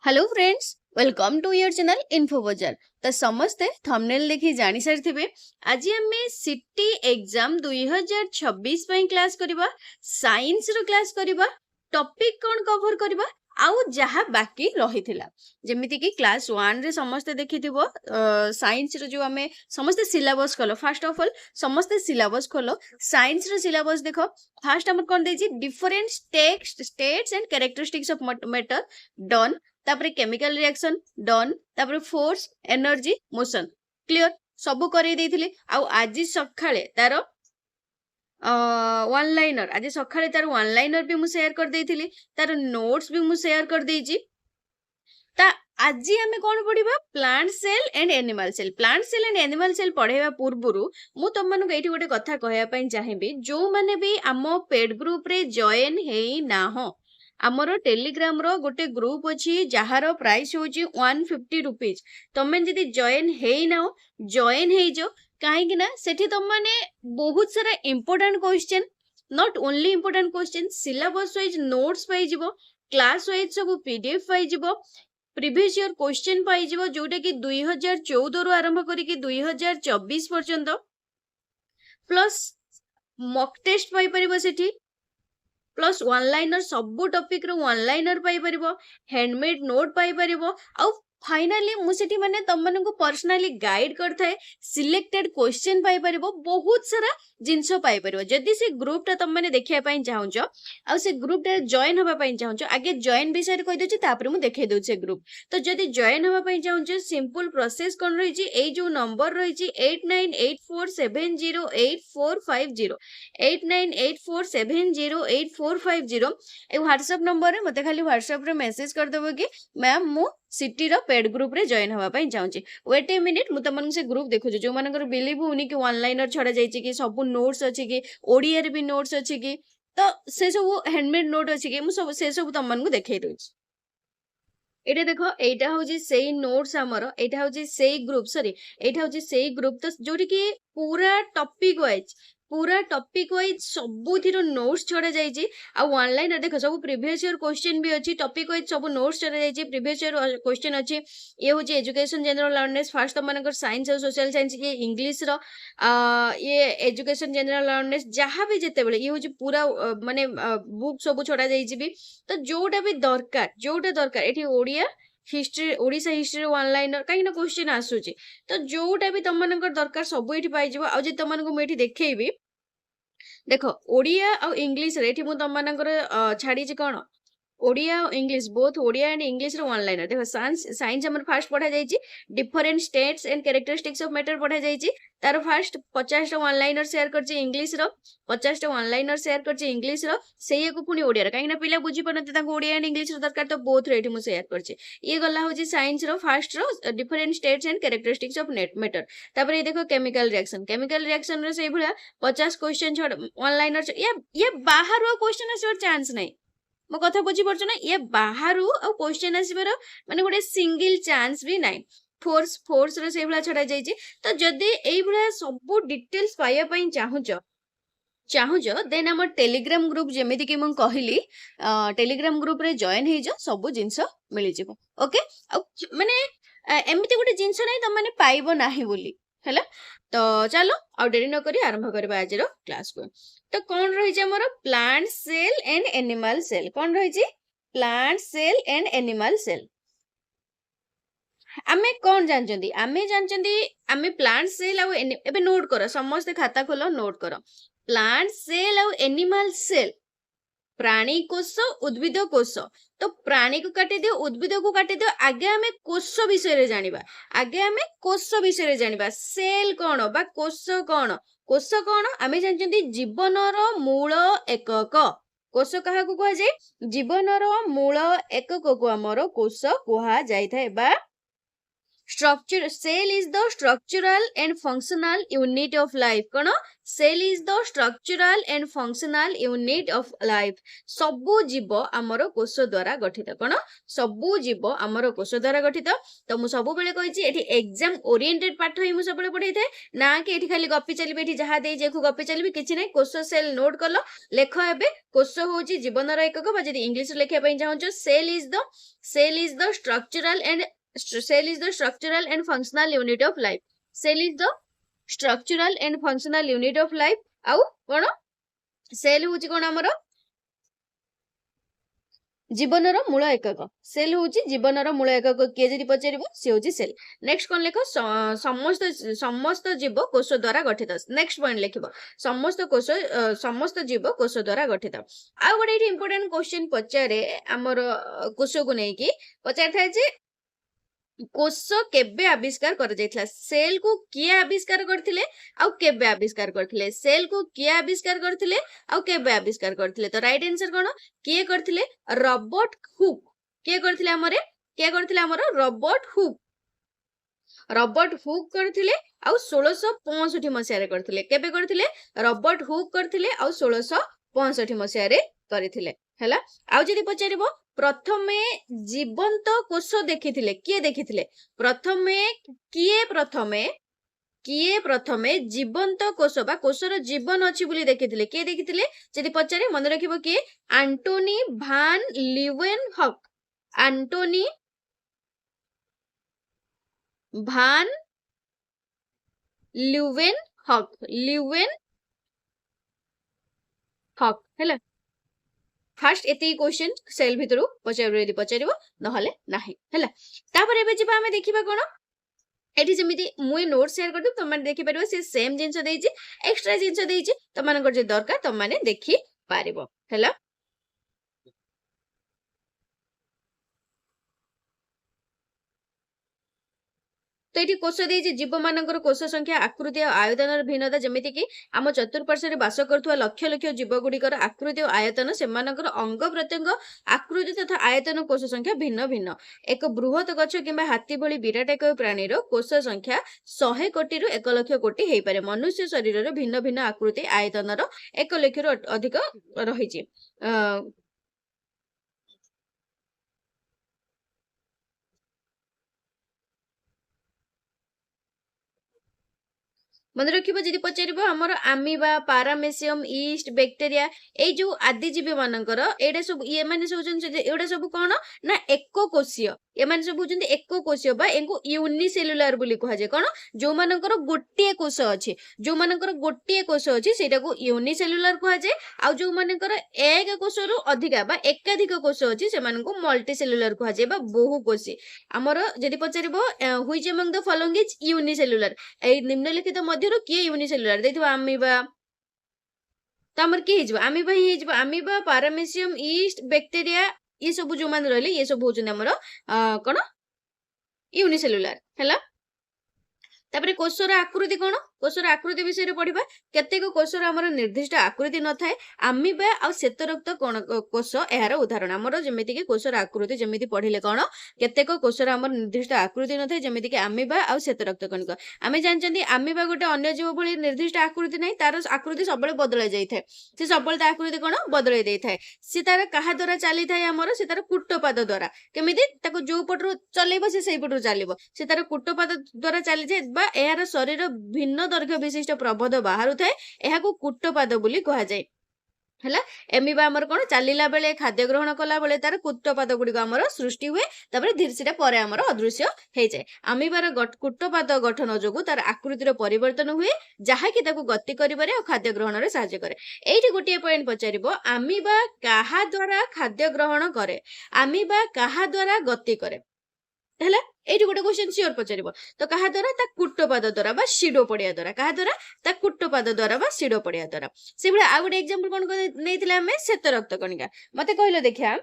Hello friends, welcome to your channel info Bazar. तो समस्ते thumbnail देखि जानि सारिथिबे आज आमे सिटी एग्जाम 2026 पई क्लास करबा। साइंस रो क्लास करबा। टॉपिक कोन कवर करबा आउ जहा बाकी रहिथिला जेमिति कि क्लास 1 रे समस्ते देखिथिबो। साइंस रो जो आमे समस्ते सिलेबस खोलो। फर्स्ट ऑफ ऑल समस्ते सिलेबस खोलो। साइंस रो सिलेबस देखो। फर्स्ट हमर कोन देछि different text states and characteristics of matter done. तापरे केमिकल रिएक्शन डन। तापरे फोर्स एनर्जी मोशन क्लियर सब करेई देइथिले। आउ आज सखाळे तार वन लाइनर आज सखाळे तार वन लाइनर भी मु शेयर कर देइथिली। तार नोट्स भी मु शेयर कर देइछि। ता आज आमे कोन पढिबा plant cell and animal cell. Plant cell and animal cell पढेबा पूर्वरु मु तुम मानको एठी गोटे कथा कहया पई चाहिबी। जो माने भी आमो पेड ग्रुप रे जॉइन हेई ना हो, आमर टेलीग्राम रो गोटे ग्रुप अछि जहार प्राइस होची 150 रुपीज। तमे जदि जॉइन हेई ना हो जॉइन हेई जो काहे ना सेठी तुम माने बहुत सारा important question, not only important question, syllabus wise notes पाई जिवो, क्लास वाइज सब पीडीएफ पाई जिवो, प्रीवियस ईयर क्वेश्चन पाई जिवो जोटा कि 2014 रु आरंभ करिकि 2024 पर्यंत, प्लस मॉक टेस्ट पाई परिबो सेठी, प्लस वन लाइनर सब टॉपिक रो वन लाइनर पाई परिबो, हैंडमेड नोट पाई परिबो। आउ फाइनली मु सेठी माने तम मानको पर्सनली गाइड करथाय, सिलेक्टेड क्वेश्चन पाई परिबो, बहुत सारा जिंसो पाई परिबो। जदि से ग्रुप ता तम माने देखिया पई चाहउचो आ से ग्रुप ता जॉइन होबा पई चाहउचो, आगे जॉइन विषय रे कहि दोछि तापर मु देखै दोछि ग्रुप। तो जदि जॉइन होबा पई चाहउचो सिंपल प्रोसेस कोन रहि छि, एई जो नंबर रहि छि 8984708450 8984708450 ए व्हाट्सएप नंबर रे मते खाली व्हाट्सएप रे मेसेज कर देबो कि मैम मु सिटी रो पेड ग्रुप रे जॉइन हवा पई चाहूची। वेट ए मिनिट मु तमन से ग्रुप देखु जो मानकर बिलीव होनी कि वन लाइनर छडा जाईची कि सब नोट्स अछि कि ओडिया रे भी नोट्स अछि कि, तो से सब हैंडमेड नोट अछि कि मु सब से सब तमन को देखै दोछि। एटा देखो एटा होजी सेई नोट्स हमर, एटा होजी सेई ग्रुप, सॉरी एटा होजी सेई ग्रुप। तो जोटी कि पूरा टॉपिक वाइज सबुथिरो नोट्स छडा जाईची। आ वन लाइनर देखो सब प्रीवियस ईयर क्वेश्चन भी अछि, टॉपिक वाइज सब नोट्स छडा जाईची, प्रीवियस ईयर क्वेश्चन अछि। ये होजी एजुकेशन जनरल अवेयरनेस फर्स्ट तो मानकर साइंस और सोशल साइंस ये इंग्लिश रो ये एजुकेशन जनरल अवेयरनेस जहां भी जेते बेले ये होजी पूरा माने बुक सब छडा जाईची भी। तो जोटा भी दरकार एठी Odia history, Odisha history one liner कहीं ना क्वेश्चन आसुची। तो जोटा भी तुम मानकर दरकार सब एठी पाई जिवो। आ जे तुम मानको मु एठी देखैबी देखो ओडिया और इंग्लिश रे एठी मु तुम मानकर छाड़ी छि कोन Odia English, both Odia and English रो वन लाइनर। देखो साइंस साइंस हमर फर्स्ट पढ़ा जाईची different states and characteristics of matter पढ़ा जाईची। तार फर्स्ट 50 टा वन लाइनर शेयर करची इंग्लिश रो, 50 टा वन लाइनर शेयर करची इंग्लिश रो, सेये को पुनी ओडिया रो काहे ना पिला बुझी पनते ताको ओडिया एंड इंग्लिश रो दरकार, तो बोथ रे एठी मु शेयर करची। ये गला होची साइंस रो फर्स्ट रो different states and characteristics of matter. तापर ये देखो केमिकल रिएक्शन रो सेई भला 50 क्वेश्चन छोड़ वन लाइनर, ये बाहर रो क्वेश्चन आसर चांस नहीं। मो कथा बुझी पड़छ ना, ये बाहरु आ क्वेश्चन आसीबार माने गोटे सिंगल चांस भी नाही। फोर्स रे से भला छडा जाईची। तो जदी एई भला सब डिटेल्स पाया पई चाहुजो देन हमर टेलीग्राम ग्रुप जेमिति कि मु कहली टेलीग्राम ग्रुप रे जॉइन हे जो सब जिंस मिली जिवो। ओके आ माने एमिति गोटे जिंस नाही त माने पाइबो नाही बोली हैला। तो चलो आ डेरी न करी आरंभ करबा आज रो क्लास को। तो कौन रही जे हमर plant cell and animal cell, कौन रही जे plant cell and animal cell. आमे कौन जानचंदी, आमे जानचंदी आमे प्लांट सेल आ एबे नोट करो समस्त खाता खोलो नोट करो। प्लांट सेल आ एनिमल सेल प्राणी कोश उद्भिद कोश। तो प्राणी को काटी दियो, उद्भिद को काटी दियो, आगे आमे कोश विषय रे जानिबा। आगे आमे कोश विषय रे जानिबा। सेल कोन बा कोश कोन, कोश कोन आमे जानचंदी जीवनर मूल एकक। कोश कहा को कहा जाय, जीवनर मूल एकक को हमर कोश कहा जाय थाए बा structure cell is the structural and functional unit of life कौन cell is the structural and functional unit of life सबु जीव आमर कोष द्वारा गठित कौन सबु जीव आमर कोष द्वारा गठित तो मु सब बेले कहिछि एठी एग्जाम ओरिएंटेड पाठ ही मु सब बेले पढाई थाए ना कि एठी खाली गपी चलिबे एठी जहा देई जेखु गपी चलिबे किछि नै कोष सेल नोट करलो लेख एबे कोष होछि जीवनर एकक बा जदि इंग्लिश लेखिया पई चाहछो cell is the structural and cell is the structural and functional unit of life cell is the structural and functional unit of life आउ कोन cell होची कोन हमर जीवनर मूल एकक सेल होची जीवनर मूल एकक के जदि पचारिबो से होची सेल नेक्स्ट कोन लेखो समस्त जीव कोष द्वारा गठित नेक्स्ट पॉइंट लेखिबो समस्त जीव कोष द्वारा गठित आ गोटे इंपोर्टेंट क्वेश्चन पचारे हमर कोष को नै कि पचार थाए जे कोष केबे आविष्कार कर जायथला सेल को किए आविष्कार करथिले आउ केबे आविष्कार करथिले सेल को किए आविष्कार करथिले आउ केबे आविष्कार करथिले तो राइट आंसर कोन किए करथिले रॉबर्ट हुक किए करथिले हमर रॉबर्ट हुक करथिले आउ 1665 मसिया रे करथिले केबे करथिले रॉबर्ट हुक करथिले आउ 1665 मसिया रे करथिले हैला आउ जदि पचारिबो प्रथमे जीवंत कोष देखिथिले किए देखिथिले किए प्रथमे जीवंत कोष बा कोषर जीवन अछि बुली देखिथिले किए देखिथिले जदि पचारे मन रखिबो कि एंटोनी भान ल्यूवेनहॉक एंटोनी भान ल्यूवेनहॉक हैला फास्ट एति क्वेश्चन सेल भितरु पचारिबो नहले नाही हैला तापर एबे जिबा हमें देखिबा कोन एठी जेमिति मुई नोट शेयर कर दे तुम माने देखि परिबो से सेम जिंस देइछि एक्स्ट्रा जिंस देइछि तुम मानकर जे दरकार तुम माने देखि पारिबो हैला तो ये कोष देइछि जीव मानकर कोष संख्या आकृति और आयतन भिन्नता जमिति कि आम चतुर्पार्श्व बास करुवा लक्ष लक्ष जीव गुड़िकर आकृति और आयतन से अंग प्रत्यंग आकृति तथा आयतन कोष संख्या भिन्न भिन्न एक बृहत गछ किंबा हाथी भली विराट एक प्राणीर कोष संख्या 100 कोटी रु 1 लक्ष कोटी हेई पारे मनुष्य शरीर भिन्न भिन्न आकृति आयतन 1 लक्ष रु अधिक रहिछि मन रखिबो जदि पचारिबो हमर आमीबा पारामेसियम ईस्ट बैक्टीरिया ए जो आदिजीवी मानकर एडा सब ये माने सब जन एडा सब कोन ना एकोकोशीय ये माने सब बुझंती एकोकोशीय बा एंको यूनिसेलुलर बोली कहा जे कोन जो मानकर गोटिए कोष अछि जो मानकर गोटिए कोष अछि सेटा को यूनिसेलुलर कहा जे आ जो मानकर एक कोषरु अधिका बा एकाधिक कोष अछि से मान को मल्टीसेलुलर कहा जे बा बहुकोशी हमर जदि पचारिबो which among the following is unicellular ए निम्नलिखित मध्यरु किए यूनिसेलुलर देखिबा अमीबा त हमर की हिजबा अमीबा ही हिजबा अमीबा पारामेसियम ईस्ट बैक्टीरिया ये सब जो मान रहले ये सब होजन हमर कोन यूनिसेलुलर हैला तापरे कोषर आकृति कोन कोषर आकृति विषय रे पढिबा केतेक कोषर हमर निर्दिष्ट आकृति न थाए अमीबा आ श्वेतरक्त कोन कोष एहार उदाहरण हमर जेमिति कि कोषर आकृति जेमिति पढिले कोन केतेक कोषर हमर निर्दिष्ट आकृति न थाए जेमिति कि अमीबा आ श्वेतरक्त कणिक आमे जानचंदी अमीबा गोटे अन्य जीव भली निर्दिष्ट आकृति नै तार आकृति सबले बदलै जाई थाए से सबले ता आकृति कोन बदलै देई थाए से तार कहा द्वारा चली थाए हमर से तार कुट्टपाद द्वारा केमिति ताको जो पटरु चलेबो से सेई पटरु चलिबो से तार कुट्टपाद द्वारा चली जाय बा एहार शरीर भिन्न दैर्घ्य विशिष्ट प्रबोध बाहरु थाए एहाकू कुट्टपाद बोली कहा जाय हैला एमिबा हमर कोन चलिला बेले खाद्य ग्रहण कला बेले तार कुट्टपाद गुडी हमर सृष्टि हुए तबरे धीरे धीरे परे हमर अदृश्य हे जाय अमीबार कुट्टपाद गठन जोगु तार आकृतिर परिवर्तन हुए जहा कि ताकू गति करिबारे और खाद्य ग्रहण रे सहायता करे एठी गोटिए पॉइंट पचारिबो अमीबा काहा द्वारा खाद्य ग्रहण करे अमीबा काहा द्वारा गति करे हैला एठी गोटे क्वेश्चन श्योर पचारिबो तो कहा द्वारा ता कुट्टपाद द्वारा बा शिडो पडिया द्वारा कहा द्वारा ता कुट्टपाद द्वारा बा शिडो पडिया द्वारा से बडा आ गोटे एग्जांपल कोन नेथिला हमें श्वेत रक्त कणिका मते कहलो देखिया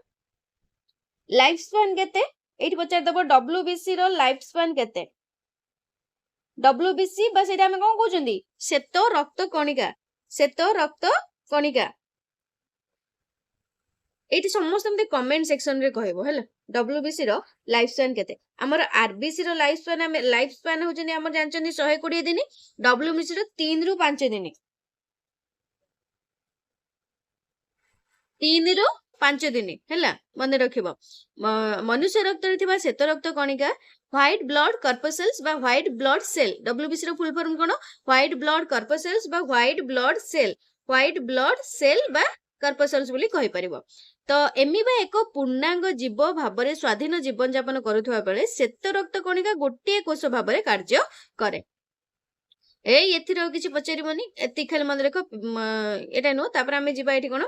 लाइफ स्पैन केते एठी पचार दबो डब्ल्यूबीसी रो लाइफ स्पैन केते डब्ल्यूबीसी बस एटा हमें कोन कहउचंदी श्वेत रक्त कणिका एठी समस्त मते कमेंट सेक्शन रे कहबो हैला डब्ल्यूबीसी रो लाइफ स्पैन केते हमर आरबीसी रो लाइफ स्पैन होजनी हमर जानचनी 120 दिन डब्ल्यूबीसी रो 3 रु 5 दिन 3 रु 5 दिन हैला मने रखिबो मनुष्य रक्त रे थिबा श्वेत रक्त कणिका व्हाइट ब्लड कर्पसेल्स बा व्हाइट ब्लड सेल डब्ल्यूबीसी रो फुल फॉर्म कोन व्हाइट ब्लड कर्पसेल्स बा व्हाइट ब्लड सेल बा कर्पसेल्स बोली कहि परिबो तो एमिबा एक पूर्णांग जीव भाबरे स्वाधीन जीवन यापन करुथुवा बेले श्वेत रक्त कणिका गोटे कोष भाबरे कार्य करे एथिर किछि पचारिबनी एति खाली मन रख एटा नो तापर आमे जिबा एठी कोन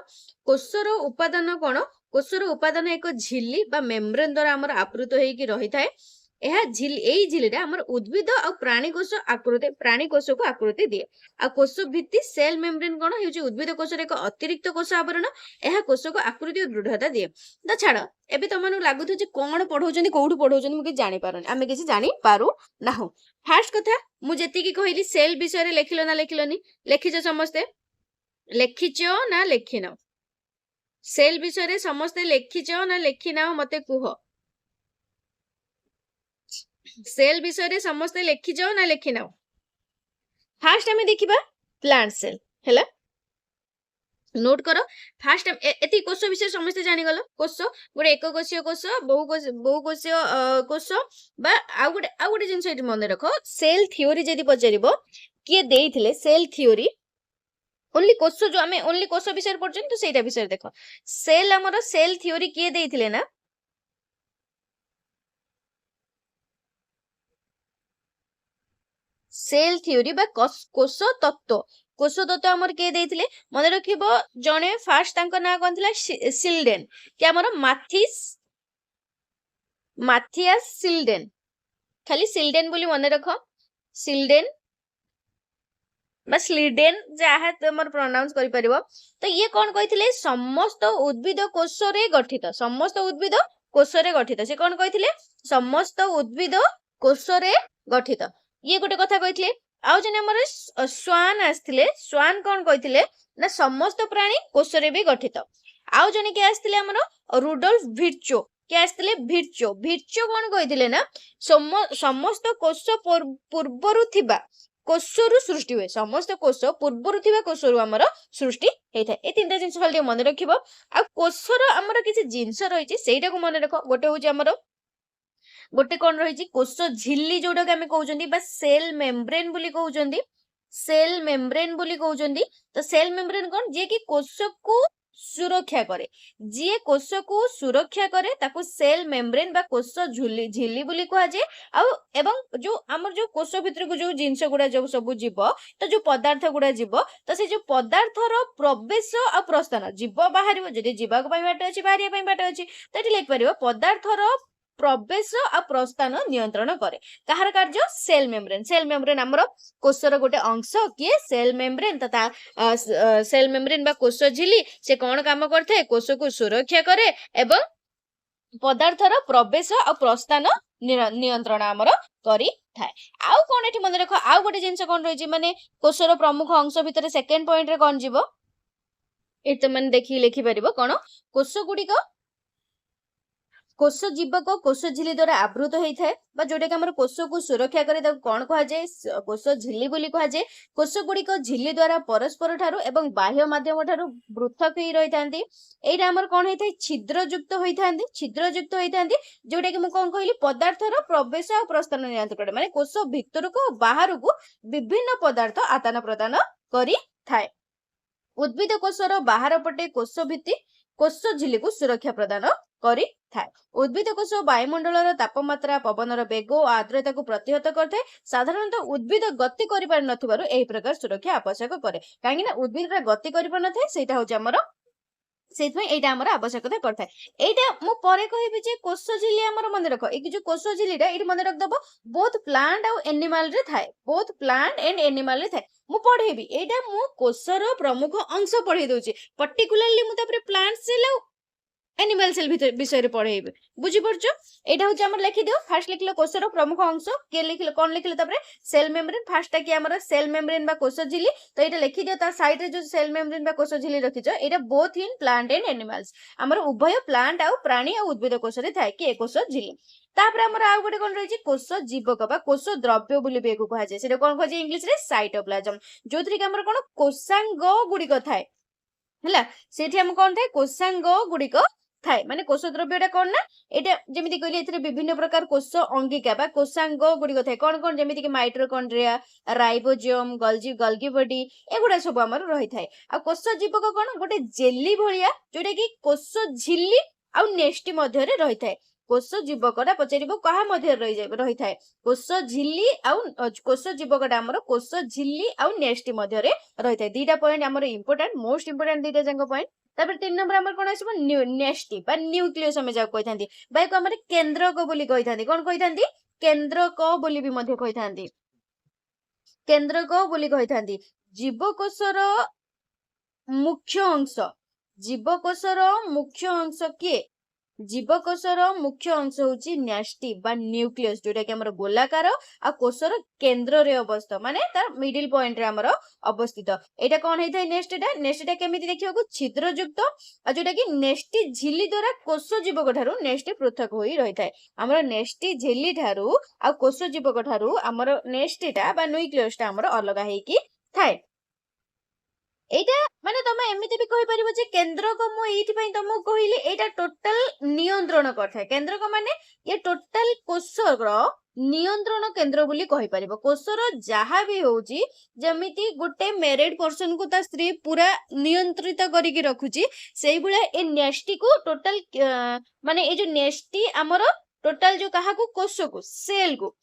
कोषर उपादान एक झिल्ली बा मेम्ब्रेन द्वारा हमर आवृत हेकी रही थाए एहा झिल एई झिल्ली हमर उद्भिद आ प्राणी कोष को आकृति दिए आ कोष भित्ति सेल मेम्ब्रेन कोन हेउची उद्भिद कोषर एक अतिरिक्त कोष आवरण एहा कोष को आकृति और दृढ़ता दिए त छाड़ एबे तमनु लागुथु जे कोन पढौचंदी कोउठु पढौचंदी मु कि जानि पारुनी आमे किछि जानि पारु नाहु फास्ट कथा मु जेति की कहली सेल विषय रे लेखिलो ना लेखिलोनी लेखिछ समस्ते लेखिछ ना लेखिनो सेल विषय रे समस्ते लेखिछ ना लेखिना मते कुह सेल विषय रे समस्ते लेखि जाओ ना लेखि नाओ फास्ट हमें देखिबा प्लांट सेल हैला नोट करो फास्ट एति कोष विषय समस्ते जानि गलो कोष गोटे एक कोषीय कोष बहु कोषीय कोष बा आ गोटे जिंस एटी मन रखो सेल थ्योरी जदी पचारिबो किए देइथिले सेल थ्योरी ओनली कोष जो हमें ओनली कोष विषय पढ़छन तो सेटा विषय देखो सेल हमर सेल थ्योरी किए देइथिले ना सेल थ्योरी बा कोष तत्व हमर के देइथिले मन रखिबो जणे फास्ट तांको ना कोनथिला सिल्डेन के हमर माथियास सिल्डेन खाली सिल्डेन बोली मन रखो सिल्डेन बा स्लीडेन जहा तुमर प्रोनाउंस करि परिबो तो ये कोन कहिथिले समस्त उद्भिद कोष रे गठित समस्त उद्भिद कोष रे गठित से कोन कहिथिले समस्त उद्भिद कोष रे गठित ये गोटे कथा कहिथिले आउ जने हमर स्वान आस्थिले स्वान कोन कहिथिले ना समस्त प्राणी कोष रे भी गठित आउ जने के आस्थिले हमर रुडोल्फ विर्चो के आस्थिले विर्चो कोन कहिथिले ना समस्त कोष पूर्वरु थिबा कोषरु सृष्टि हुए समस्त कोष पूर्वरु थिबा कोषरु हमर सृष्टि हेता ए तीनटा जिंस खाली मन रखिबो आ कोषर हमर किछि जिंस रहिछि सेटा को मन रखो गोटे होछि हमर गोटे कोन रहिछि कोष झिल्ली जोडा के हमें कहउजंदी बा सेल मेम्ब्रेन बोली कहउजंदी तो सेल मेम्ब्रेन कोन जे कि कोष को सुरक्षा करे जे कोष को सुरक्षा करे ताको सेल मेम्ब्रेन बा कोष झिल्ली बोली कहा जे आ एवं जो हमर जो कोष भितर को जो जिंस गुडा जो सब जीव तो जो पदार्थ गुडा जीव तो से जो पदार्थर प्रवेश आ प्रस्थान जीव बाहरिबो जदि जीवा को बाटे अछि बाहरिया पई बाटे अछि तटी लिख परिबो पदार्थर प्रवेश आ प्रस्थान नियंत्रण करे कहार कार्य सेल मेम्ब्रेन हमर कोषर गोटे अंश किए सेल मेम्ब्रेन तथा सेल मेम्ब्रेन बा कोष झिल्ली से कोन काम करथे कोष को सुरक्षा करे एवं पदार्थर प्रवेश आ प्रस्थान नियंत्रण हमर करी थाए आउ कोन एठी मन रखो आउ गोटे जिंस कोन रहि माने कोषर प्रमुख अंश भितर सेकेंड पॉइंट रे कोन जीवो एत मन देखि लिखि परिबो कोन कोष गुडी कोष जीवक कोष झिल्ली द्वारा आवृत होता है जोटा कि हमर कोष को सुरक्षा करे कौन कह जाए कोष झिल्ली बोली कह जाए कोष गुड़िक झिल्ली द्वारा परस्पर ठारू एवं बाह्य माध्यम ठारू पृथक ही रही थांती एटा हमर कौन होता है छिद्रयुक्त होती जोटा कि मु कौन कहली पदार्थर प्रवेश और प्रस्थान नियंत्रण करे माने कोष भितर को बाहर को विभिन्न पदार्थ आदान प्रदान करी थाए उद्भिद कोषर बाहर पटे कोष भित्ति कोष झिल्ली को सुरक्षा प्रदान करी थाए उद्भिद कोष वायुमंडल तापमात्रा पवनर बेग और आर्द्रता को प्रतिहत करते साधारणतः उद्भिद गति करि पार नथिबारु एही प्रकार सुरक्षा आवश्यक करे काहे ना उद्भिद गति करि पार नथाय सेटा होचे हमर सेथमे एटा हमर आवश्यकता पड़ता है एटा मु परे कहबी जे कोष झिल्ली हमर मन रख एक जो कोष झिल्लीटा एटी मन रख दबो बोथ प्लांट और एनिमल रे थाए बोथ प्लांट एंड एनिमल रे थाए मु पढेबी एटा मु कोषर प्रमुख अंश पढे दोची पर्टिकुलरली मु तापर प्लांट सेल एनिमल सेल विषय पढ़ेबे बुझी पड़छ एटा होची हमर लिखि दियो फास्ट लिखलो कोषर प्रमुख अंश के लिखलो कोन लिखलो तबरे सेल मेम्ब्रेन फास्ट कि हमर सेल मेम्ब्रेन बा कोष झिल्ली तो एटा लिखि दियो ता साइड रे जो सेल मेम्ब्रेन बा कोष झिल्ली रखिजो एटा both in plant and animals हमर उभय प्लांट आ प्राणी आ उद्भिद कोष रे थाए कि कोष झिल्ली तापर हमर आ गोटे कोन रहिछि कोष जीवक बा कोष द्रव्य बोली बेकु कहा जाय सेटा कोन कह इंग्लिश रे साइटोप्लाज्म जोथि कि हमर कोन कोषांग गुडी क थाए हला सेठी हम कोन थाए कोषांग गुडी क थाए माने कोष द्रव्यटा कोन ना एटा जेमिति कहले एथिरे विभिन्न प्रकार कोष अंगिका बा कोषांग गुडी क थाए कोन कोन जेमिति कि माइटोकॉन्ड्रिया राइबोसोम गल्गी बॉडी एगुडा सब हमर रहि थाए आ कोष जीवक कोन गोटे जेली भलिया जोटा कि कोष झिल्ली आ नेस्टी मध्य रे रहि थाए कोष जीवकटा पचारिबो कहा मध्य रहि थाए कोष झिल्ली आ कोष जीवकटा हमर कोष झिल्ली आ नेस्टी मध्य रे रहि थाए दीटा पॉइंट हमर इंपोर्टेंट मोस्ट इंपोर्टेंट दीटा जंग पॉइंट तापर 3 नंबर हमर कोन आसीबो नेस्टी बा न्यूक्लियस हम जाउ कहिथांती बाय को हमर केंद्रक बोली कहिथांती कोन कहिथांती केंद्रक बोली भी मध्य कहिथांती केंद्रक बोली कहिथांती जीवकोषर मुख्य अंश जीवकोषर मुख्य अंश के जीवकोषर मुख्य अंश होची न्यास्टी बा न्यूक्लियस जोटा कि हमर गोलाकार आ कोषर केंद्र रे अवस्थित माने तार मिडिल पॉइंट रे हमर अवस्थित एटा कोन हेथाय नेस्टेटा केमिति देखियो को छिद्र युक्त आ जोटा कि नेस्टी झिल्ली द्वारा कोष जीवक ठारू नेस्टी पृथक होई रहि थाए हमर नेस्टी झिल्ली ठारू आ कोष जीवक ठारू हमर नेस्टीटा बा न्यूक्लियसटा हमर अलगा हेकी थाए एटा माने तमे एमिति भी कहि परिबो जे केंद्रक मु एइथि पई तमु कहिली एटा टोटल नियंत्रण करथाय केंद्रक माने ये टोटल कोषर नियंत्रण केंद्र बोली कहि परिबो कोषर जहा भी होउची जेमिति गोटे मैरिड पर्सन को ता स्त्री पूरा नियंत्रित करी की रखुची सेही बुले ए नेस्टी को टोटल माने ए जो नेस्टी हमर टोटल जो कहा को कोष को सेल को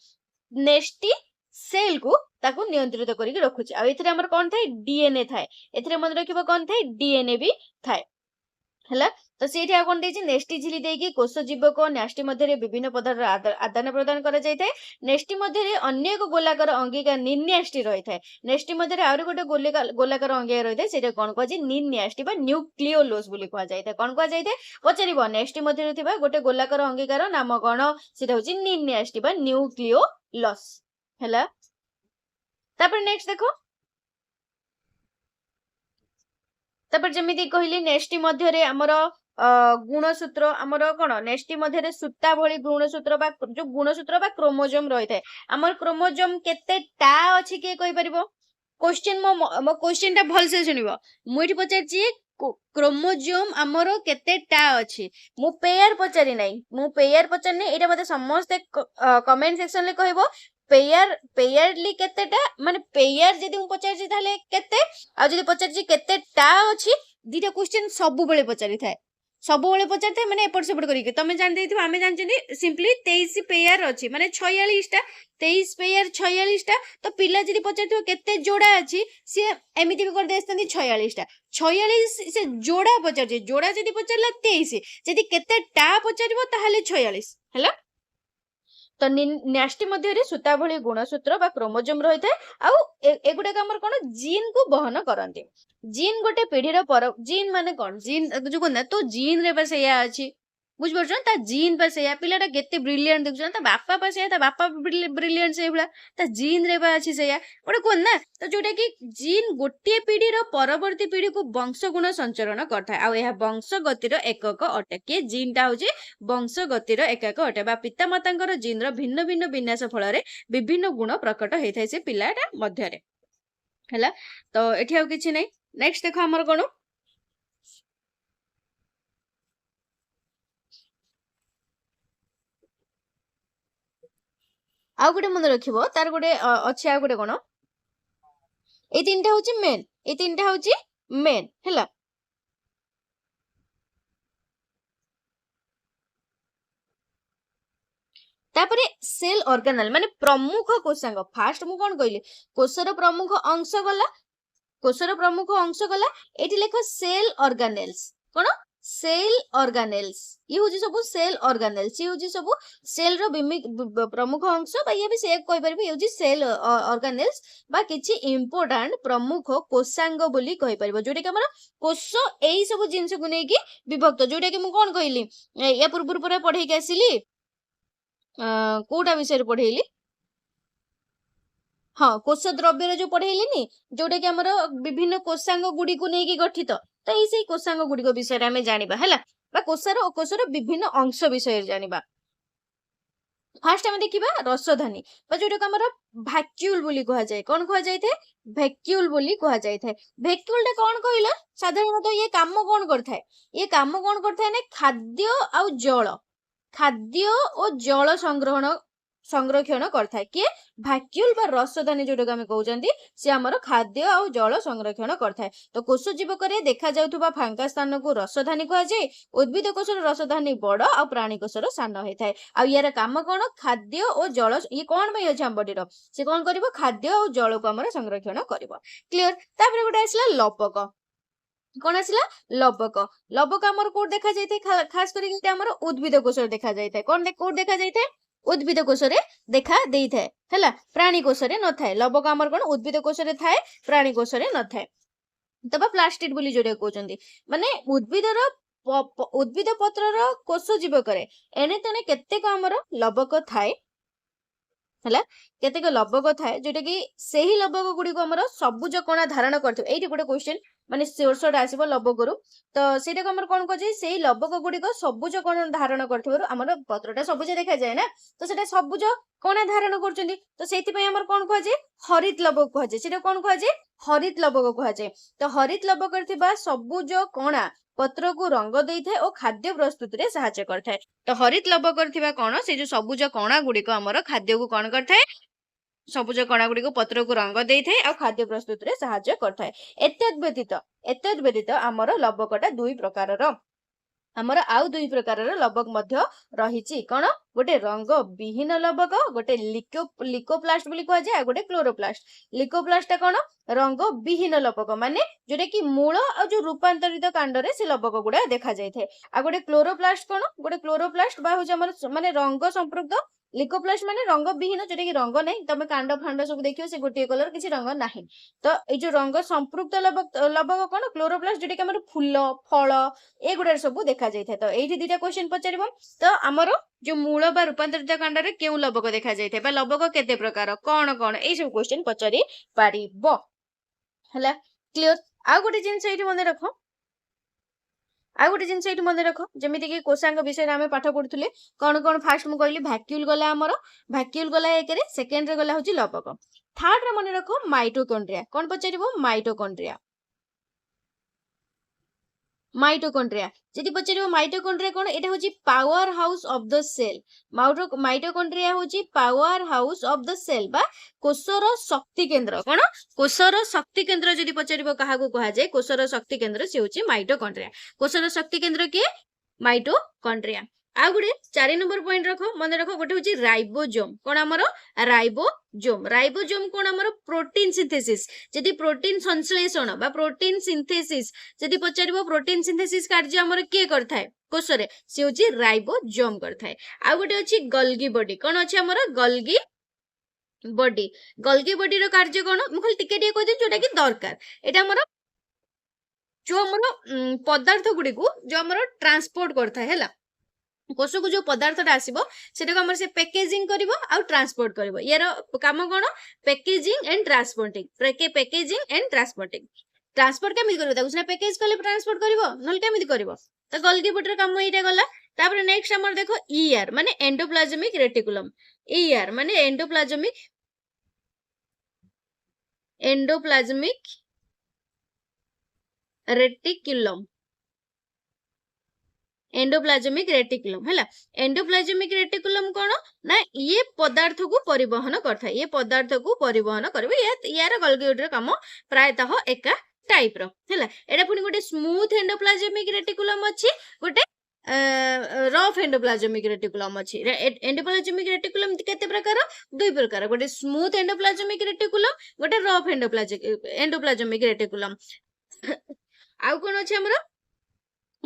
नेस्टी सेल को ताको नियंत्रित करिक रखुची आ एथरे हमर कोन थाए डीएनए थाए एथरे मन रखिबो कोन थाए डीएनए भी थाए हला तो सेठी आ कोन देछि नेस्टी झिली देकी कोष जीवक नेस्टी मध्ये रे विभिन्न पदार्थ आदान प्रदान करा जाय थाए नेस्टी मध्ये रे अन्य एक गोलाकार अंगिका निन्यास्टी रहि थाए नेस्टी मध्ये रे आरो गोटे गोलाकार अंगिका रहि थाए सेटा कोन कहछि निन्यास्टी बा न्यूक्लियोलस बोली कहा जाय थाए कोन कहा जाय थाए पचारिबो नेस्टी मध्ये रे थिबा गोटे गोलाकार अंगिकार नाम कोन सेटा होछि निन्यास्टी बा न्यूक्लियोलस हला तापर नेक्स्ट देखो तापर जेमिति कहली नेस्टी मध्य रे हमर गुणसूत्र हमर कोन नेस्टी मध्य रे सूता भली गुणसूत्र बा जो गुणसूत्र बा क्रोमोसोम रहि थाए हमर क्रोमोसोम केते टा अछि के कहि परिबो क्वेश्चन मो क्वेश्चन टा भल से सुनिबो मुइठी पचारछि क्रोमोसोम हमर केते टा अछि मु पेयर पचारि नै मु पेयर पचारने एटा मते समस्त कमेंट सेक्शन ले कहबो पेयरली केतेटा माने पेयर जदी मु पचारछि ताले केते आ जदी पचारछि केते टा अछि दीटा क्वेश्चन सब बेले पचारि थाए सब बेले पचारि थाए माने एपट सेपट करिके तमे जान देथिबो आमे जानछनी सिंपली 23 पेयर अछि माने 46 टा 23 पेयर 46 टा तो पिला जदी पचारथिबो केते जोड़ा अछि से एमिति भी कर देस्तनी 46 टा 46 से जोड़ा पचारछि जोड़ा जदी पचारला 23 जदी केते टा पचारिबो ताहाले 46 हला तो नेस्टी मध्य रे सूता भली गुणसूत्र बा क्रोमोसोम रहि थाए आ एगुडा हमर कोन जीन को बहन करंती जीन गोटे पीढ़ीर पर जीन माने कोन जीन जो कोन तो जीन रे बस या अछि बुझ परछन ता जीन बस या पिलाटा केते ब्रिलियंट देखछन ता बापा पास या ता बापा ब्रिलियंट से भला ता जीन रे बा अछि से या ओडे कोन ना तो जोटा कि जीन गोटे पीढ़ीर परवर्ती पीढ़ी को वंश गुण संचरण करथाय आ यह वंश गतिर एकक अटे के जीन ता होजे वंश गतिर एकक अटे बा पिता मातांकर जीन रो भिन्न भिन्न विन्यास फल रे विभिन्न गुण प्रकट हेथाय से पिलाटा मध्य रे हला तो एठी आ किछि नै नेक्स्ट देखो हमर कोन आ गोटे मन रखिबो तार गोटे अछि आ गोटे कोन ए तीनटा होची मेन ए तीनटा होची मेन हला तापरे सेल ऑर्गेनल माने प्रमुख कोशांग फास्ट मु कोन कहली कोषर प्रमुख अंश गला एठी लेखो सेल ऑर्गेनेल्स कोन सेल ऑर्गानेल्स ये हूँ सब सेल ऑर्गानेल्स ये हूँ सब सेल प्रमुख अंश ये भी से कहि परबे ये सेल ऑर्गानेल्स बा किछि इंपोर्टेंट प्रमुख कोशांग बोली कहि परबो जोटा कि हमर कोष एई सब जिंस को नै कि विभक्त जोटा कि मु कोन कहिली या पूर्व पूरा पढ़े के आसिली कोटा विषय पढ़ेली हाँ कोश द्रव्य जो पढ़ेली जोटा कि हमर विभिन्न कोशांग गुडी को नै कि गठित तो यही कोशांग गुड़िक विषय आम जाना है कोशर विभिन्न अंश विषय जाना फास्ट आम देखा रसधानी जोटा को भैक्यूल बोली कह जाए कौन कह जाए भैक्यूल बोली कह जाए भैक्यूल टा कौन कहला साधारणतः ये काम कौन करता ये काम कौन करता है खाद्य और जल संरक्षण करता है किए भैक्यूल बा रसदानी जोटा आम कहते सी आमर खाद्य और जल संरक्षण करता है तो कोश जीवक देखा जाउथुबा फांका स्थान को रसधानी कह जाए उद्भिद कोशर रसधानी बड़ आ प्राणी कोशर सान होता है आ यार काम कौन खाद्य और जल ये कौन भाई अच्छे आम बडीर से कौन कर खाद्य और जल को आम संरक्षण कर क्लीयर तापर गोटे आसला लवक कौन आसला लवक लवक आमर कोड देखा जाए खास करके आमर उद्भिद कोशर देखा जाए कौन कोड देखा जाए उद्भिद कोशरे देखा देई थाए हैला प्राणी कोशरे न थाए लवक आमर कोन उद्भिद कोशरे थाए प्राणी कोशरे न थाए तबा प्लास्टिड बोली जोडे कहउचंदी माने उद्भिद पत्रर कोश जीवकरे एने तने केतेक आमर लवक थाए हैला केतेक लवक थाए जोटा कि सेही लवक गुडी को आमर सबुज कणा धारण करथि एठी गोटे क्वेश्चन माने शोर्ट आसीबो लवक रु तो सेटा को हमर कोन कहै सेही लवक गुडी को सबुज कणा धारण करथिबारु हमर पत्रटा सबुज देखा जाय ना तो सेटा सबुज कणा धारण करचंदी तो सेति पय हमर कोन कहै हरित लवक कहै सेटा कोन कहै हरित लवक कहै तो हरित लवक करथिबा सबुज कणा पत्र को रंग देई थाए और खाद्य प्रस्तुत रे सहायता करता है तो हरित लवक करथिबा कोन से जो सबुज कणा गुडी को हमर खाद्य को कोन करथाय सबुज कणा गुडी को पत्र को रंग देई थाए और खाद्य प्रस्तुत रे सहायता करता है एतद व्यतीत आमर लवकटा दुई प्रकार आमर आउ दुई प्रकार लवक मध्य रही कौन गोटे रंग विहीन लवक गोटे लिकोप्लास्ट बोली कह जाए गोटे क्लोरोप्लास्ट लिकोप्लास्ट कौन रंग विहीन लवक माने जोटा कि मूल और जो रूपांतरित कांडरे से लवक गुड़ा देखा जाए आ गोटे क्लोरोप्लास्ट कौन गोटे क्लोरोप्लास्ट बा माने रंग संपृक्त लिकोप्लास्ट माने रंग विहीन जोटा कि रंग नहीं तमे कांड फांड सब देखियो से गोटे कलर किसी रंग नहीं तो ये जो रंग संपृक्त लवक कौन क्लोरोप्लास्ट जोटा कि हमर फूल फल ए गुडा सब देखा जाए तो एठी दुईटा क्वेश्चन पचारिबो तो हमर जो मूल बा रूपांतरित कांडरे केउ लवक देखा जाए बा लवक केते प्रकार कौन कौन ए सब क्वेश्चन पचारि पारिबो हला क्लियर आ गोटे जिंस एठी मन रखो आ गोटे जिनस ये मन रख जमी कि कोशांग विषय आम पाठ पढ़ुले कौन कौन फास्ट मुझे कहली भैक्यूल गला आमर भैक्यूल गला एक सेकेंड रे गला हूँ लवक थर्ड रे मन रख माइटोकॉन्ड्रिया कौन पचार माइटोकॉन्ड्रिया माइटोकॉन्ड्रिया जदि पचार माइटोकॉन्ड्रिया कौन एटा होची powerhouse of the cell mitochondria होची powerhouse of the cell बा कोशर शक्ति केंद्र कौन कोशर शक्ति केंद्र जदि पचार कहा कह जाए कोशर शक्ति केंद्र से होची माइटोकॉन्ड्रिया कोशर शक्ति केंद्र किए माइटोकॉन्ड्रिया आ गुडे 4 नंबर पॉइंट रखो मन रखो गोटे होची राइबोसोम कोन हमर राइबोसोम कोन हमर प्रोटीन सिंथेसिस जदि प्रोटीन संश्लेषण बा प्रोटीन सिंथेसिस जदि पचारिबो प्रोटीन सिंथेसिस कार्य हमर के करथाय कोशरे से होची राइबोसोम करथाय आ गोटे होची गल्गी बॉडी कोन अछि हमर गल्गी बॉडी रो कार्य कोन म खाली टिके टिके कहि दे जोटा कि दरकार एटा हमर जो हमर पदार्थ गुडी को जो हमर ट्रांसपोर्ट करथाय हैला कोश को जो पदार्थटा आसीबो सेटा को हमर से पैकेजिंग करबो आ ट्रांसपोर्ट करबो यार काम कोन packaging and transporting packaging and transport केमिति करबो ताकू पैकेज करले ट्रांसपोर्ट करबो नल केमिति करबो तो गल्गी बॉडी रो काम एटा गला तापर नेक्स्ट हमर देखो ईआर माने एंडोप्लाज्मिक रेटिकुलम ईआर माने एंडोप्लाज्मिक रेटिकुलम एंडोप्लाज्मिक रेटिकुलम हैला एंडोप्लाज्मिक रेटिकुलम कोन ना ये पदार्थ को परिवहन करथा ये पदार्थ को परिवहन करबे यार गल्गी बॉडी रो काम प्रायतः एका टाइप रो हैला एडा पुनी गोटे स्मूथ एंडोप्लाज्मिक रेटिकुलम अछि गोटे रफ एंडोप्लाज्मिक रेटिकुलम अछि एंडोप्लाज्मिक रेटिकुलम केते प्रकार दुई प्रकार गोटे स्मूथ एंडोप्लाज्मिक रेटिकुलम गोटे रफ एंडोप्लाज्मिक रेटिकुलम आउ कोन अछि हमरा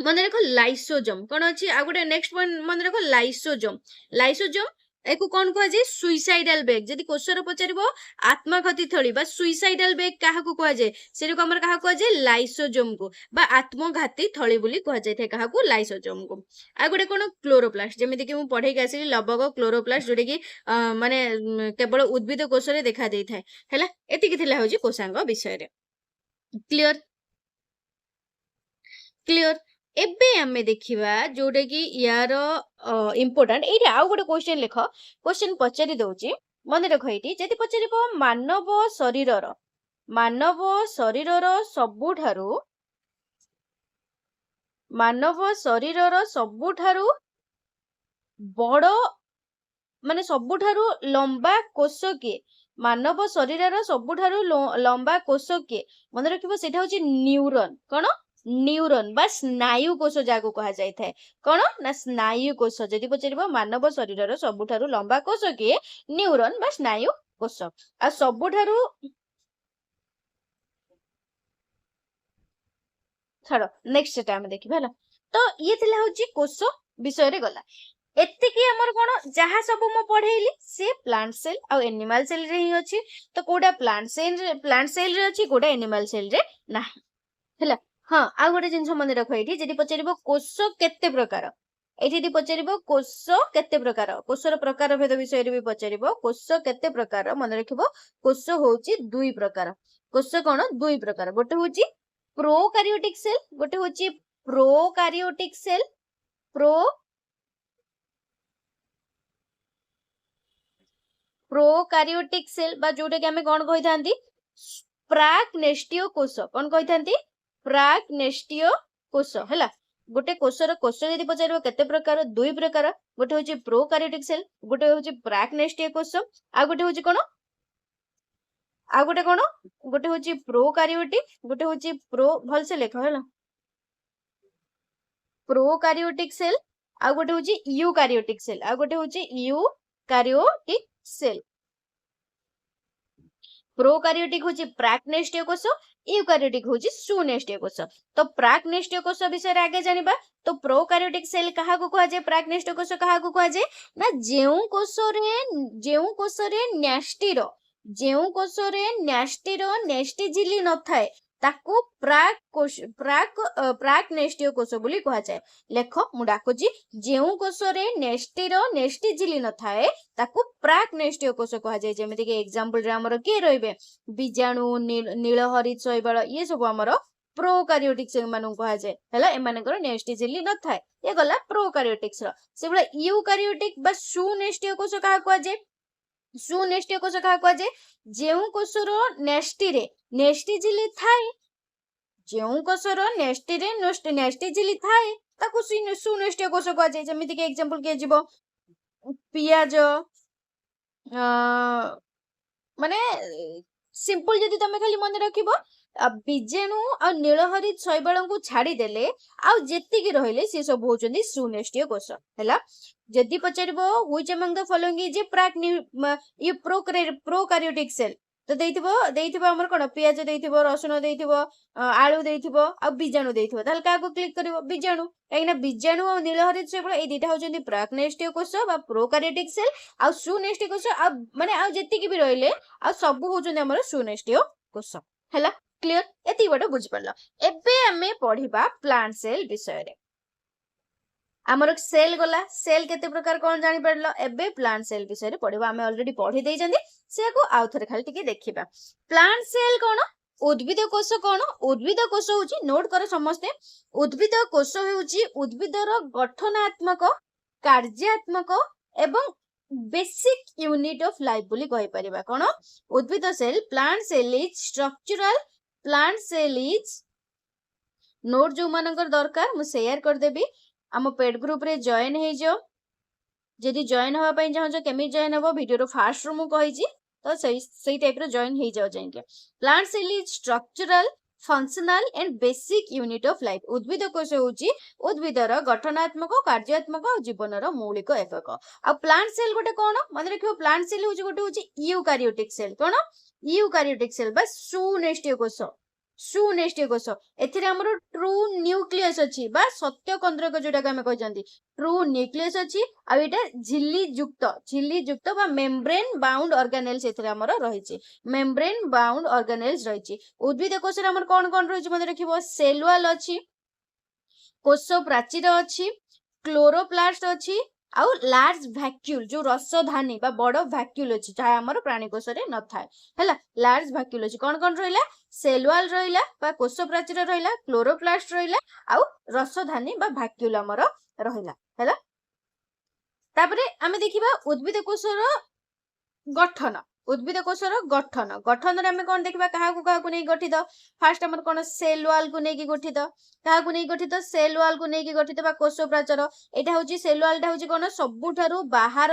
मन रख लाइसोजोम कौन अच्छी आ गोटे नेक्स्ट पॉइंट मन रख लाइसोजोम लाइसोजोम एको कौन कह जाए सुइसाइडल बेग जदि क्वेश्चन पचार आत्मघाती थली बा सुइसाइडल बेग क्या कह जाए से को क्या कह जाए लाइसोजोम को बा आत्मघाती थली बोली कह जाए क्या लाइसोजोम को आ गोटे कौन क्लोरोप्लास्ट जमीती कि पढ़े आसली लवक क्लोरोप्लास्ट जोटा कि माने केवल उद्भिद कोश देखा दे था है एति कोशांग विषय क्लियर क्लियर एबे आमे देखिबा जोटा कि यार इम्पोर्टेंट एठी आउ गोटे क्वेश्चन लिख क्वेश्चन पचारि दउची मन रख एठी जति पचारिबो मानव शरीरर सबुठारु बड़ माने सबुठारु लंबा कोष के मानव शरीरर सबुठारु लंबा कोष के मन रखिबो सेटा होची न्यूरॉन कोन न्यूरॉन बा स्नायु कोष जाको कहा जाय थाए कोन ना स्नायु कोष जदि पचारिबो मानव शरीरर सबुठारु लंबा कोष के न्यूरॉन बा स्नायु कोष आ सबुठारु छाड़ नेक्स्ट सेटा हम देखिबा हला तो ये थिला होची कोष विषय रे गला एतिकी हमर कोन जहा सब मो पढेली से प्लांट सेल आ एनिमल सेल रे ही अछि तो कोडा प्लांट सेल रे अछि कोडा एनिमल सेल रे ना हला हाँ आ गोटे जिनस मन रख ये जदि पचार कोष केते प्रकार ये पचार कोष केते प्रकार कोषर प्रकार भेद विषय भी पचार कोष केते प्रकार मन रख कोष होची दुई प्रकार कोष कौन दुई प्रकार गोटे होची प्रोकार्योटिक सेल गोटे होची प्रोकार्योटिक सेल प्रोकार्योटिक सेल बा जोटा कि हमें कौन कहि थांती प्राक नेस्टियो कोष कौन कहि थांती प्राक नेस्टियो कोष हैला गोटे कोषर कोष यदि पचार केते प्रकार दुई प्रकार गोटे होची प्रोकार्योटिक सेल गोटे होची प्राक नेस्टियो कोष आ गोटे होची कोन आ गोटे कोन गोटे होची प्रोकार्योटिक गोटे होची प्रो भल से लेख हैला प्रोकार्योटिक सेल आ गोटे होची यूकार्योटिक सेल आ गोटे होची यूकार्योटिक सेल प्रोकार्योटिक होची प्राकनेस्टियो कोष यूकार्योटिक होची सुनेस्टियो कोष तो प्राकनेस्टियो कोष विषय रे आगे जानिबा तो प्रोकार्योटिक सेल कहा को कहा जाय प्राकनेस्टियो कोष कहा को कहा जाय ना जेउ कोष रे न्यास्टिरो नेस्टी झिल्ली न थाए ताकू प्राक नेस्टियो कोष बोली कहा जाय लेख मु डाकुची जेउ कोष रे नेस्टिरो नेस्टी झिल्ली न थाए ताकू प्राक नेस्टियो कोष कहा जाय जेमिति कि एग्जांपल रे हमर के रहबे बीजाणु नीलहरित शैवाल ये सब हमर प्रोकार्योटिक सेल मानु कहा जाय हला ए मानकर नेस्टी झिल्ली न थाए ये गला प्रोकार्योटिक्स रो सेबला यूकार्योटिक बा सुनेस्टियो कोष कहा कहा जाय सुनेस्टियो कोष कहा कहा जाय जेउ कोषर नेस्टी झिल्ली थाए जेउ कोषर नेस्टी झिल्ली थाए ताकू सुनेस्टियो कोष कहा जाय जेमिति कि एग्जांपल के जीवो पियाज माने सिंपल जदि तमे खाली मन रखिबो बीजाणु आ नीलहरित शैवाल को छाड़ी देले आ जेतिकी रहिले से सब होचंदी सुनेस्टियो कोष हैला जदि पचारिबो which among the following is a प्राक ये प्रोकार्योटिक सेल तो देइथिबो हमर कोन पियाज देइथिबो रसुन देइथिबो आलू देइथिबो आ बीजाणु देइथिबो ताल का को क्लिक करिवो बीजाणु काइना बीजाणु आ नीलहरित शैवाल ए दिटा होचंदी प्राकनेस्टियो कोष बा प्रोकार्योटिक सेल आ सुनेस्टियो कोष आ माने आ जेतिकी भी रहिले आ सब होचंदी हमर सुनेस्टियो कोष हैला क्लियर एति बड बुझ परला एबे हमें पढिबा प्लांट सेल विषय रे हमर सेल गला सेल केते प्रकार कोन जानि पड़लो एबे प्लांट सेल विषय रे पढिबा हमें ऑलरेडी पढि देइ जंदी से को आउथरे खाली टिके देखिबा प्लांट सेल कोन उद्भिद कोष कोन उद्भिद कोष होची नोट कर समस्ते उद्भिद कोष होची उद्भिदर गठनात्मक कार्यात्मक एवं बेसिक यूनिट ऑफ लाइफ बोली कहि परिबा कोन उद्भिद cell plant cell is structural plant cell is note जो मानकर दरकार मु शेयर कर देबी आम पेड ग्रुप रे जॉइन हे जो जदि जॉइन होबा पई चाहो केमि जॉइन होबो वीडियो रो फास्ट रो मु कहि तो सही टाइप रो जॉइन हे जाओ जाइके plant cell is structural functional and basic unit of life उद्भिद कोष होची उद्भिदर गठनात्मक कार्यात्मक और जीवनर मौलिक एकक आ प्लांट सेल गोटे कोन मन रखियो प्लांट सेल होची गोटे होची यूकार्योटिक सेल कोन यूकार्योटिक सेल बा सुनेस्टियो कोष ସୁନେଷ୍ଟିୟ କୋଷ ଏଥିରେ ଆମର ଟ୍ରୁ ନ୍ୟୁକ୍ଲିୟସ୍ ଅଛି ବା ସତ୍ୟ କନ୍ଦ୍ରକ ଯୋଉଟାକୁ ଆମେ କହିଛନ୍ତି ଟ୍ରୁ ନ୍ୟୁକ୍ଲିୟସ୍ ଅଛି ଆଉ ଏଇଟା ଝିଲ୍ଲି ଯୁକ୍ତ ବା ମେମ୍ବ୍ରେନ୍ ବାଉଣ୍ଡ ଅର୍ଗାନେଲ୍ସ ଏଥିରେ ଆମର ରହିଛି ମେମ୍ବ୍ରେନ୍ ବାଉଣ୍ଡ ଅର୍ଗାନେଲ୍ସ ରହିଛି ଉଦ୍ଭିଦ କୋଷରେ ଆମର କଣ କଣ ରହିଛି ମନେ ରଖିବ ସେଲ୍ ୱାଲ୍ ଅଛି କୋଷ ପ୍ରାଚୀର ଅଛି କ୍ଲୋରୋପ୍ଲାଷ୍ଟ ଅଛି ଆଉ ଲାର୍ଜ ଭ୍ୟାକ୍ୟୁଲ ଯୋଉ ରସଧାନୀ ବା ବଡ ଭ୍ୟାକ୍ୟୁଲ ଅଛି ଯାହା ଆମର ପ୍ରାଣୀ କୋଷରେ ନଥାଏ ହେଲା ଲାର୍ଜ ଭ୍ୟାକ୍ୟୁଲ ଅଛି କଣ କଣ ରହିଲା ସେଲ୍ ୱାଲ୍ ରହିଲା ବା କୋଷ ପ୍ରାଚୀର ରହିଲା କ୍ଲୋରୋପ୍ଲାଷ୍ଟ ରହିଲା ଆଉ ରସଧାନୀ ବା ଭ୍ୟାକ୍ୟୁଲ ଆମର ରହିଲା ହେଲା ତାପରେ ଆମେ ଦେଖିବା ଉଦ୍ଭିଦ କୋଷର ଗଠନ ଉଦ୍ଭିଦ କୋଷର ଗଠନରେ ଆମେ କଣ ଦେଖିବା କାହାକୁ ନେଇ ଗଠିତ ଫାର୍ଷ୍ଟ ଆମର କଣ ସେଲ୍ ୱାଲ୍ କୁ ନେଇକି ଗଠିତ କାହାକୁ ନେଇ ଗଠିତ ସେଲ୍ ୱାଲ୍ କୁ ନେଇକି ଗଠିତ ବା କୋଷ ପ୍ରାଚୀର ଏଇଟା ହଉଛି ସେଲ୍ ୱାଲ୍ ଟା ହଉଛି କଣ ସବୁଠାରୁ ବାହାର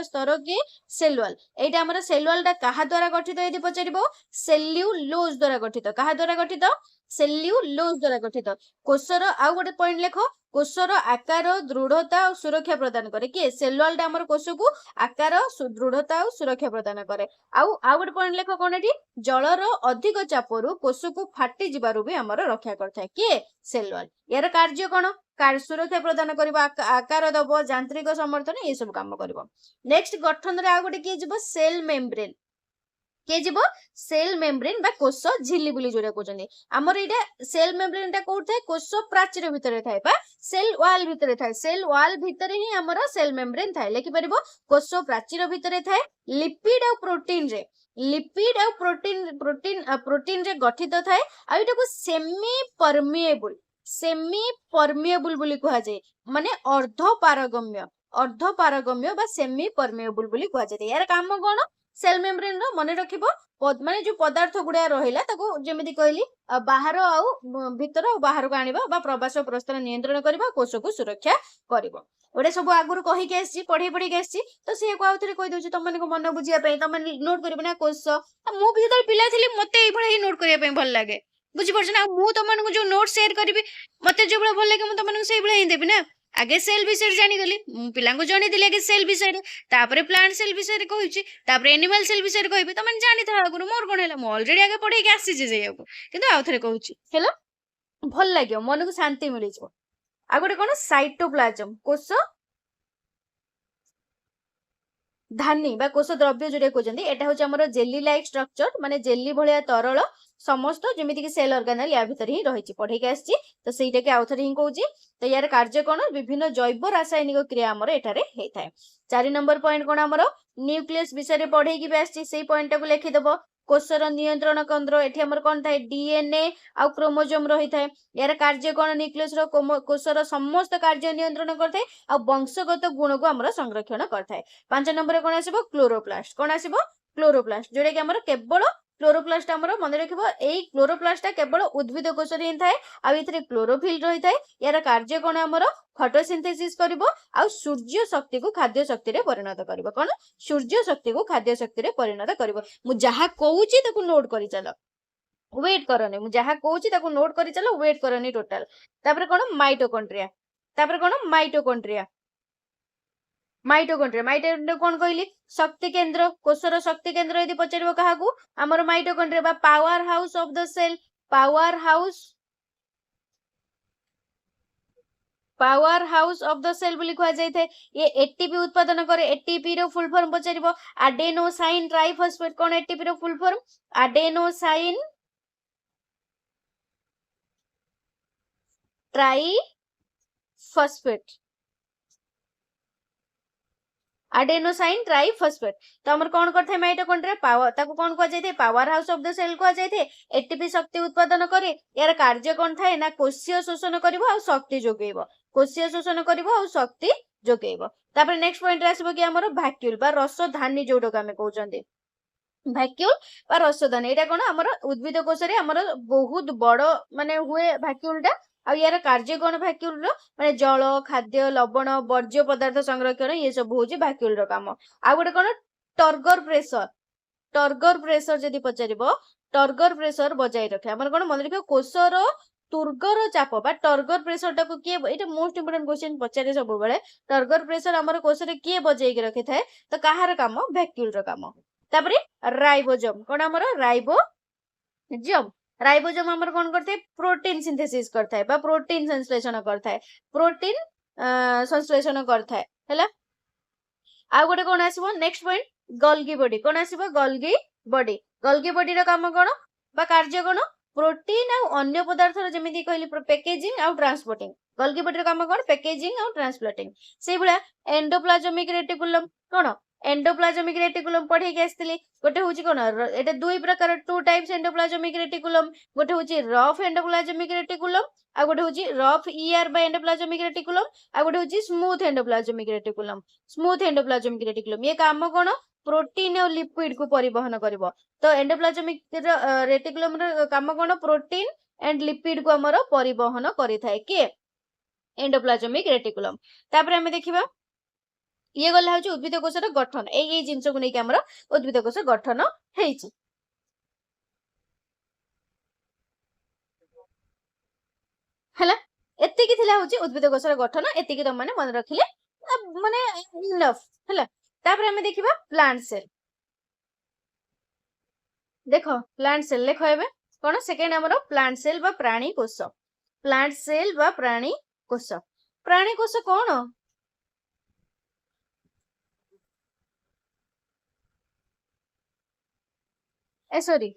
ସ୍ତର କି ସେଲ୍ ୱାଲ୍ ଏଇଟା ଆମର ସେଲ୍ ୱାଲ୍ ଟା କାହା ଦ୍ୱାରା ଗଠିତ ଯଦି ପଚାରିବ ସେଲ୍ୟୁଲୋଜ ଦ୍ୱାରା ଗଠିତ କାହା ଦ୍ୱାରା ଗଠିତ ସେଲ୍ୟୁଲୋଜ ଦ୍ୱାରା ଗଠିତ କୋଷର ଆଉ ଗୋଟେ ପଏଣ୍ଟ ଲେଖ କୋଷର ଆକାର ଦୃଢତା ଆଉ ସୁରକ୍ଷା ପ୍ରଦାନ କରେ କିଏ ସେଲ୍ ୱାଲ୍ ଟା ଆମର କୋଷକୁ ଆକାର ଦୃଢତା ଆଉ ସୁରକ୍ଷା ପ୍ରଦାନ କରେ ଆଉ ଗୋଟେ ପଏଣ୍ଟ ଲେଖ କଣ ଏଠି ଜଳର ଅଧିକ ଚାପରୁ କୋଷକୁ ଫାଟି ଯିବାରୁ ବି ଆମର ରକ୍ଷା କରିଥାଏ କିଏ ସେଲ୍ ୱାଲ୍ ୟାର କାର୍ଯ୍ୟ କଣ ସୁରକ୍ଷା ପ୍ରଦାନ କରିବ ଆକାର ଦବ ଯାନ୍ତ୍ରିକ ସମର୍ଥନ ଏସବୁ କାମ କରିବ ନେକ୍ସଟ ଗଠନରେ ଆଉ ଗୋଟେ କିଏ ଯିବ ସେଲ୍ ମେମ୍ବ୍ରେନ୍ କିଏ ଯିବ ସେଲ୍ ମେମ୍ବ୍ରେନ୍ ବା କୋଷ ଝିଲ୍ଲି ବୋଲି ଯୋଉଟା କହୁଛନ୍ତି ଆମର ଏଇଟା ସେଲ୍ ମେମ୍ବ୍ରେନ୍ ଟା କୋଉଠି ଥାଏ କୋଷ ପ୍ରାଚୀର ଭିତରେ ଥାଏ ବା ସେଲ୍ ୱାଲ୍ ଭିତରେ ଥାଏ ସେଲ୍ ୱାଲ୍ ଭିତରେ ହିଁ ଆମର ସେଲ୍ ମେମ୍ବ୍ରେନ୍ ଥାଏ ଲେଖିପାରିବ କୋଷ ପ୍ରାଚୀର ଭିତରେ ଥାଏ ଲିପିଡ ଆଉ ପ୍ରୋଟିନ ରେ ଗଠିତ ଥାଏ ଆଉ ଏଟାକୁ ସେମି ପରମିଏବୁଲ ବୋଲି କୁହାଯାଏ ମାନେ ଅର୍ଦ୍ଧ ପାରଗମ୍ୟ ବା ସେମି ପରମିଏବୁଲ ବୋଲି କୁହାଯାଏ ଏହାର କାମ କଣ ସେଲ୍ ମେମ୍ବ୍ରେନ୍ ର ମନେ ରଖିବ ମାନେ ଯୋଉ ପଦାର୍ଥ ଗୁଡା ରହିଲା ତାକୁ ଯେମିତି କହିଲି ବାହାର ଆଉ ଭିତର ଆଉ ବାହାରକୁ ଆଣିବା ବା ପ୍ରବାସ ପ୍ରସ୍ଥାନ ନିୟନ୍ତ୍ରଣ କରିବା କୋଷକୁ ସୁରକ୍ଷା କରିବ ଗୋଟେ ସବୁ ଆଗରୁ କହିକି ଆସିଛି ପଢେଇକି ଆସିଛି ତ ସେଇକୁ ଆଉ ଥରେ କହିଦଉଛି ତମମାନଙ୍କୁ ମନ ବୁଝିବା ପାଇଁ ତମେ ନୋଟ କରିବ ନା କୋଷ ମୁଁ ବି ଯେତେବେଳେ ପିଲା ଥିଲି ମତେ ଏଇଭଳିଆ ହିଁ ନୋଟ କରିବା ପାଇଁ ଭଲ ଲାଗେ ବୁଝିପାରୁଛ ନା ମୁଁ ତମମାନଙ୍କୁ ଯୋଉ ନୋଟ ସେୟାର କରିବି ମତେ ଯୋଉ ଭଲ ଲାଗେ ମୁଁ ତମମାନଙ୍କୁ ସେଇଭଳିଆ ହିଁ ଦେବି ନା ଆଗେ ସେଲ୍ ବିଷୟରେ ଜାଣିଗଲି ମୁଁ ପିଲାଙ୍କୁ ଜଣେଇଦେଲି ଆଗେ ସେଲ୍ ବିଷୟରେ ତାପରେ ପ୍ଲାଣ୍ଟ ସେଲ୍ ବିଷୟରେ କହୁଛି ତାପରେ ଏନିମାଲ ସେଲ୍ ବିଷୟରେ କହିବି ତମେ ଜାଣିଥାଅ ଆଗରୁ ମୋର କଣ ହେଲା ମୁଁ ଅଲରେଡି ଆଗେ ପଢେଇକି ଆସିଛି ସେଇଆକୁ କିନ୍ତୁ ଆଉ ଥରେ କହୁଛି ହେଲା ଭଲ ଲାଗିବ ମନକୁ ଶାନ୍ତି ମିଳିଯିବ ଆଉ ଗୋଟେ କଣ ସାଇଟୋପ୍ଲାଜମ କୋଷ ଧାନୀ ବା କୋଷ ଦ୍ରବ୍ୟ ଯୋଉଟା କହୁଛନ୍ତି ଏଟା ହଉଛି ଆମର ଜେଲି ଲାଇକ୍ ଷ୍ଟ୍ରକ୍ଚର ମାନେ ଜେଲି ଭଳିଆ ତରଳ ସମସ୍ତ ଯେମିତିକି ସେଲ୍ ଅର୍ଗାନାଲ ୟା ଭିତରେ ହିଁ ରହିଛି ପଢେଇକି ଆସିଛି ତ ସେଇଟାକି ଆଉ ଥରେ ହିଁ କହୁଛି ତ ୟାର କାର୍ଯ୍ୟ କଣ ବିଭିନ୍ନ ଜୈବ ରାସାୟନିକ କ୍ରିୟା ଆମର ଏଠାରେ ହେଇଥାଏ 4 ନମ୍ବର ପଏଣ୍ଟ କଣ ଆମର ନ୍ୟୁକ୍ଲିୟସ୍ ବିଷୟରେ ପଢେଇକି ବି ଆସିଛି ସେଇ ପଏଣ୍ଟ ଟାକୁ ଲେଖିଦବ କୋଷର ନିୟନ୍ତ୍ରଣ କେନ୍ଦ୍ର ଏଠି ଆମର କଣ ଥାଏ ଡିଏନଏ ଆଉ କ୍ରୋମୋଜୋମ ରହିଥାଏ ୟାର କାର୍ଯ୍ୟ କଣ ନ୍ୟୁକ୍ଲିୟସ୍ ର କୋଷର ସମସ୍ତ କାର୍ଯ୍ୟ ନିୟନ୍ତ୍ରଣ କରିଥାଏ ଆଉ ବଂଶଗତ ଗୁଣକୁ ଆମର ସଂରକ୍ଷଣ କରିଥାଏ 5 ନମ୍ବରରେ କଣ ଆସିବ କ୍ଲୋରୋପ୍ଲାଷ୍ଟ ଯୋଉଟା କି ଆମର କେବଳ କ୍ଲୋରୋପ୍ଲାଷ୍ଟ ଆମର ମନେ ରଖିବ ଏଇ କ୍ଲୋରୋପ୍ଲାଷ୍ଟ କେବଳ ଉଦ୍ଭିଦ କୋଷରେ ହିଁ ଥାଏ ଆଉ ଏଥିରେ କ୍ଲୋରୋଫିଲ୍ ରହିଥାଏ ୟାର କାର୍ଯ୍ୟ କଣ ଆମର ଫଟୋସିନ୍ଥେସିସ୍ କରିବ ଆଉ ସୂର୍ଯ୍ୟ ଶକ୍ତିକୁ ଖାଦ୍ୟ ଶକ୍ତିରେ ପରିଣତ କରିବ କଣ ସୂର୍ଯ୍ୟ ଶକ୍ତିକୁ ଖାଦ୍ୟ ଶକ୍ତିରେ ପରିଣତ କରିବ ମୁଁ ଯାହା କହୁଛି ତାକୁ ନୋଟ କରିଚାଲ ୱେଟ୍ କରନି ମୁଁ ଯାହା କହୁଛି ତାକୁ ନୋଟ କରିଚାଲ ୱେଟ୍ କରନି ଟୋଟାଲ ତାପରେ କଣ ମାଇଟୋକଣ୍ଡ୍ରିଆ କଣ କହିଲି ଶକ୍ତି କେନ୍ଦ୍ର କୋଷର ଶକ୍ତି କେନ୍ଦ୍ର ଯଦି ପଚାରିବ କାହାକୁ ଆମର ମାଇଟୋକଣ୍ଡ୍ରିଆ ବା powerhouse of the cell powerhouse of the cell ବୋଲି କୁହାଯାଇଥାଏ ଏ ଏଟିପି ଉତ୍ପାଦନ କରେ ଏଟିପି ର ଫୁଲ ଫର୍ମ ପଚାରିବ ଆଡେନୋସାଇନ୍ ଟ୍ରାଇଫସଫେଟ୍ କଣ ଏଟିପି ର ଫୁଲ ଫର୍ମ ଆଡେନୋସାଇନ୍ ट्राइफसफेट तो हमर कौन करथे माइटोकॉन्ड्रिया पावर ताको कौन कुआ जायथे powerhouse of the cell कुआ जायथे एटीपी शक्ति उत्पादन करे यार कार्य कौन थाए ना कोषीय शोषण करिवो आ शक्ति जोगेइबो कोषीय शोषण करिवो आ शक्ति जोगेइबो तापर नेक्स्ट पॉइंट रे आसीबो कि हमर वैक्यूल बा रसधानी जोडो का हमें कहउचंदी वैक्यूल बा रसधानी एटा कोन हमर उद्भिद कोष रे हमर बहुत बड़ माने हुए वैक्यूल टा आ यार कार्य कौन वैक्यूल रो माने जल खाद्य लवण वर्ज्य पदार्थ संरक्षण ये सब होची वैक्यूल रो काम आ गोटे कौन टर्गर प्रेशर जदि पचारिबो टर्गर प्रेशर बजाय रखे हमर कोन मन रखियो कोषर तुर्गर चाप बा टर्गर प्रेशर टाको किए एटा मोस्ट इंपोर्टेंट क्वेश्चन पचारे सब बेले टर्गर प्रेशर हमर कोष रे किए बजाय के रखि थाए तो काहार काम वैक्यूल रो काम तापरे राइबोसोम कोन हमर राइबोसोम राइबोसोम हमर कोन करथे प्रोटीन सिंथेसिस करथाय बा प्रोटीन संश्लेषण करथाय प्रोटीन संश्लेषण करथाय हैला आ गोटे कोन आसीबो नेक्स्ट पॉइंट गोल्गी बॉडी कोन आसीबो गोल्गी बॉडी रो काम कोन बा कार्य कोन प्रोटीन आ अन्य पदार्थ रो जेमिति कहली पैकेजिंग आ ट्रांसपोर्टिंग गोल्गी बॉडी रो काम कोन पैकेजिंग आ ट्रांसपोर्टिंग सेइ बुला एंडोप्लाज्मिक रेटिकुलम कोन एंडोप्लाज्मिक रेटिकुलम पढ़े के आस्तिली गोटे होची कोन एटा दुई प्रकार टू टाइप्स एंडोप्लाज्मिक रेटिकुलम गोटे होची रफ एंडोप्लाज्मिक रेटिकुलम आ गोटे होची rough ER by endoplasmic reticulum आ गोटे होची स्मूथ एंडोप्लाज्मिक रेटिकुलम ये काम कोन प्रोटीन और लिपिड को परिवहन करिवो तो एंडोप्लाज्मिक रेटिकुलम रो काम कोन प्रोटीन एंड लिपिड को हमर परिवहन करि थाए के एंडोप्लाज्मिक रेटिकुलम तापर हमें देखिबा ये गला होची उद्भिद कोषर गठन एई जिंस को नै के हमर उद्भिद कोष गठन हेइची हला एतिकी थिला होची उद्भिद कोषर गठन एतिकी त माने मन रखिले माने इनफ हला तापर हमें देखिबा प्लांट सेल देखो प्लांट सेल लेखो एबे कोन सेकेंड हमर प्लांट सेल बा प्राणी कोष प्राणी कोष कोन ए सॉरी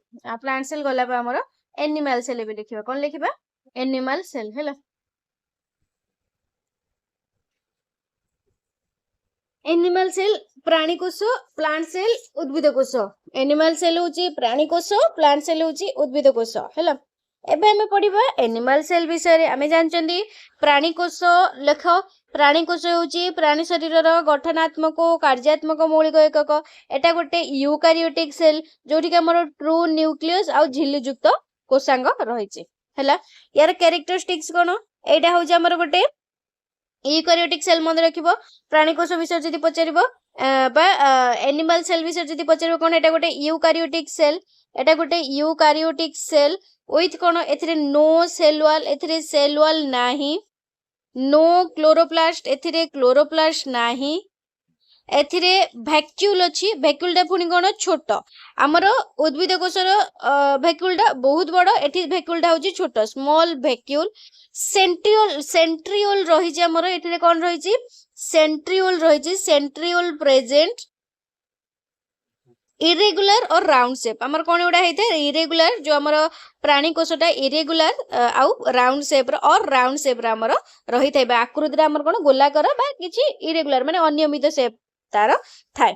प्लांट सेल गला बा हमर एनिमल सेल भी लिखिबा कोन लिखिबा एनिमल सेल हैला एनिमल सेल प्राणी कोष प्लांट सेल उद्भिद कोष एनिमल सेल होची प्राणी कोष प्लांट सेल होची उद्भिद कोष हैला एबे हमें पढ़िबा एनिमल सेल विषय रे हमें जानचंदी प्राणी कोष लेख प्राणी कोष होची प्राणी शरीर रो गठनात्मक और कार्यात्मक मौलिक एकक एटा गोटे यूकारियोटिक सेल जोठी के हमर ट्रू न्यूक्लियस आ झिल्ली युक्त कोषांग रहिछि हैला यार कैरेक्टरिस्टिक्स कोन एटा होची हमर गोटे यूकारियोटिक सेल मन रखिबो प्राणी कोष विषय जदी पचारिबो बा एनिमल सेल विषय जदी पचारिबो कोन एटा गोटे यूकारियोटिक सेल विथ कोन एथिरे नो सेल वॉल नाही नो क्लोरोप्लास्ट एथिरे क्लोरोप्लास्ट नाही एथिरे वैक्यूल अछि वैक्यूलटा पुनी कोन छोट हमर उद्भिद कोषर वैक्यूलटा बहुत बड़ एथि वैक्यूलटा होची छोट स्मॉल वैक्यूल सेंट्रियोल रहिछि हमर एथिरे कोन रहिछि सेंट्रियोल प्रेजेंट इरेगुलर और राउंड शेप हमर कोन उडा हेते इरेगुलर जो हमर प्राणी कोषटा इरेगुलर आउ राउंड शेप रे हमर रहि थाइबा आकृति रे हमर कोन गोलाकार बा किछि इरेगुलर माने अनियमित शेप तार थाए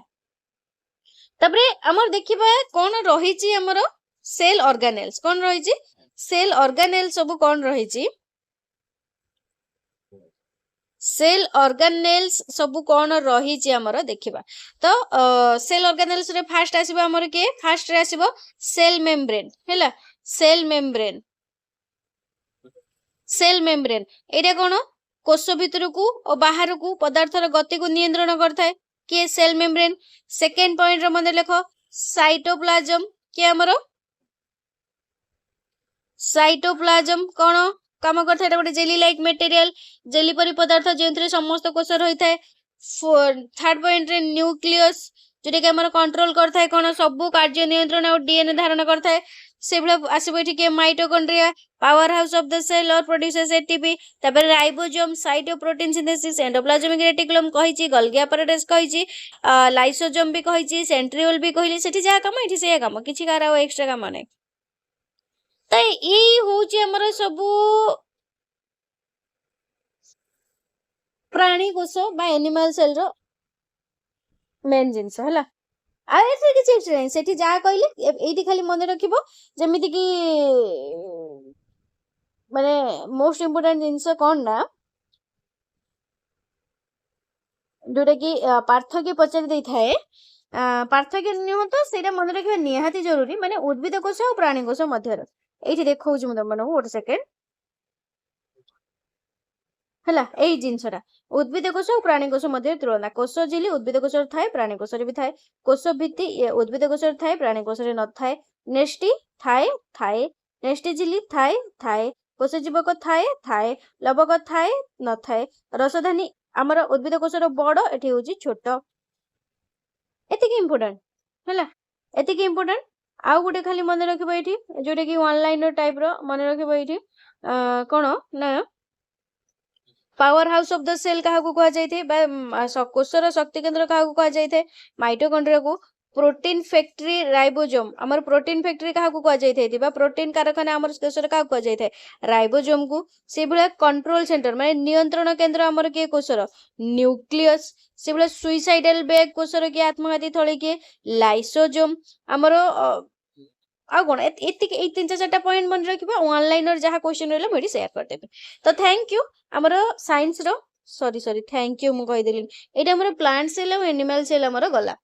तबरे हमर देखिबा कोन रहिछि हमर सेल ऑर्गेनेल्स कोन रहिछि सेल ऑर्गेनेल सब कोन रहिछि सेल ऑर्गेनेल्स सब कोन रहिछि हमर देखिबा तो सेल ऑर्गेनेल्स रे फास्ट आसीबो हमर के फास्ट रे आसीबो सेल मेम्ब्रेन हैला सेल मेम्ब्रेन एटा कोन कोष भितर को और बाहर को पदार्थ रो गति को नियंत्रण करथाय के सेल मेम्ब्रेन सेकंड पॉइंट रो मन लेखो साइटोप्लाज्म के हमर साइटोप्लाज्म कोन काम करथाय एटा गोटे जेली लाइक मटेरियल जेली परि पदार्थ जेंथरे समस्त कोष रही थाए थर्ड पॉइंट रे न्यूक्लियस जेटा के हमर कंट्रोल करथाय कोन सब कार्य नियंत्रण और डीएनए धारण करथाय सेबला आसीबो एठी के mitochondria powerhouse of the cell और प्रोड्यूसेस एटीपी तबे ribosome site of protein synthesis endoplasmic reticulum कहिची गोल्गी apparatus कहिची लाइसोसोम भी कहिची सेंट्रियोल भी कहिली सेठी जा काम एठी से काम किछि कार आ एक्स्ट्रा काम नै त एई होची हमर सबु प्राणी कोष बा एनिमल सेल रो मेन जिंस हला आ एसे किछि एक्स्ट्रा नै सेठी जा कहिली एठी खाली मन रखिबो जेमिति कि माने मोस्ट इंपोर्टेंट जिंस कोन ना जोटा कि पार्थक्य पचारि दै थाए पार्थक्य नियो तो सेटा मन रखिबा निहाती जरूरी माने उद्भिद कोष और प्राणी कोष मध्य एठी देखौछु म तमन एक सेकेंड हला एई जिंसटा उद्भिद कोष और प्राणी कोष मध्य तुलना कोष झिल्ली उद्भिद कोष थाए प्राणी कोष रे भी थाए कोष भित्ति उद्भिद कोष थाए प्राणी कोष रे न थाए नेस्टी थाए नेस्टी झिल्ली थाए कोष जीवक थाए लवक थाए न थाए रसधानी हमर उद्भिद कोष रो बड़ एठी होची छोट एतिक इंपोर्टेंट हला एतिक इम्पोर्टेंट आउ गोटे खाली मन रखिबो एठी जोटा कि वन लाइनर टाइप रो मन रखिबो एठी कोन ना powerhouse of the cell कहा कह जाए कोषर शक्ति केन्द्र क्या कह जाए माइटोकॉन्ड्रिया को प्रोटीन फैक्ट्री राइबोसोम आमर प्रोटीन फैक्ट्री क्या कह जाए प्रोटीन कारखाना आमर कोषर क्या कह जाए राइबोसोम को से भाया कंट्रोल सेंटर माने नियंत्रण केन्द्र आमर किए कोषर न्यूक्लियस से भाया सुइसाइडल बैग कोषर किए आत्मघाती थली किए लाइसोसोम आमर आ कौन एतिक ए 3-4 पॉइंट मन रखिबा ऑनलाइनर जहाँ क्वेश्चन रहला मुझे शेयर कर देबे तो थैंक यू हमर साइंस रो सॉरी थैंक यू मु कहि देली एटा हमर प्लांट सेल और एनिमल सेल हमर गला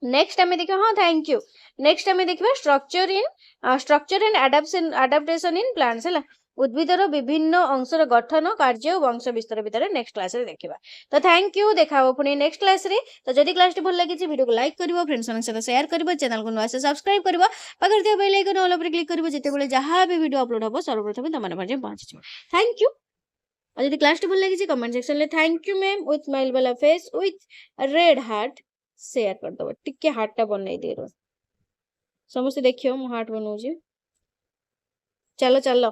नेक्स्ट आमे देखिबा हां थैंक यू नेक्स्ट आमे देखिबा structure and adaptation in plants हैला उद्भिदर विभिन्न अंशर गठन कार्य और वंश विस्तार भितर नेक्स्ट क्लास रे देखिबा तो थैंक यू देखाबो पुनी नेक्स्ट क्लास रे तो जदी क्लास टी भल लागि छि वीडियो को लाइक करबो फ्रेंड्स सन साथ शेयर करबो चैनल को नवा से सब्सक्राइब करबो पाकर दिया बेल आइकन ऑल पर क्लिक करबो जेते बेले जहां भी वीडियो अपलोड होबो सर्वप्रथम तमन पर पहुंच छि थैंक यू और यदि क्लास टी भल लागि छि कमेंट सेक्शन ले thank you ma'am with smile वाला face with red heart share कर दबो टिके हार्ट टा बनई दे रो समस्त देखियो मु हार्ट बनौ छी चलो चलो